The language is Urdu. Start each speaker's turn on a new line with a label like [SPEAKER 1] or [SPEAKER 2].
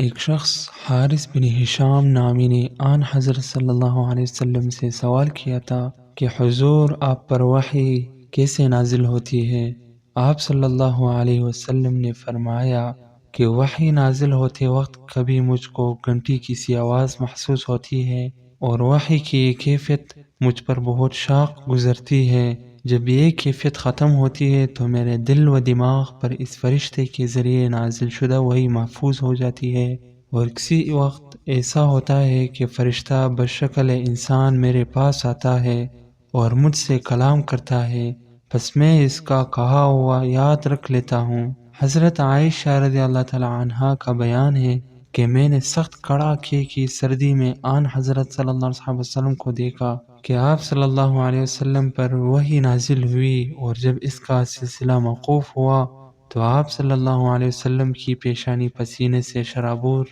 [SPEAKER 1] ایک شخص حارث بن ہشام نامی نے آن حضرت صلی اللہ علیہ وسلم سے سوال کیا تھا کہ حضور آپ پر وحی کیسے نازل ہوتی ہے؟ آپ صلی اللہ علیہ وسلم نے فرمایا کہ وحی نازل ہوتے وقت کبھی مجھ کو گھنٹی کی سی آواز محسوس ہوتی ہے اور وحی کی یہ کیفیت مجھ پر بہت شاق گزرتی ہے۔ جب یہ کیفیت ختم ہوتی ہے تو میرے دل و دماغ پر اس فرشتے کے ذریعے نازل شدہ وحی محفوظ ہو جاتی ہے، اور کسی وقت ایسا ہوتا ہے کہ فرشتہ بشکل انسان میرے پاس آتا ہے اور مجھ سے کلام کرتا ہے، بس میں اس کا کہا ہوا یاد رکھ لیتا ہوں۔ حضرت عائشہ رضی اللہ تعالی عنہا کا بیان ہے کہ میں نے سخت کڑاکے کی سردی میں آن حضرت صلی اللہ علیہ وسلم کو دیکھا کہ آپ صلی اللہ علیہ وسلم پر وحی نازل ہوئی، اور جب اس کا سلسلہ موقوف ہوا تو آپ صلی اللہ علیہ وسلم کی پیشانی پسینے سے شرابور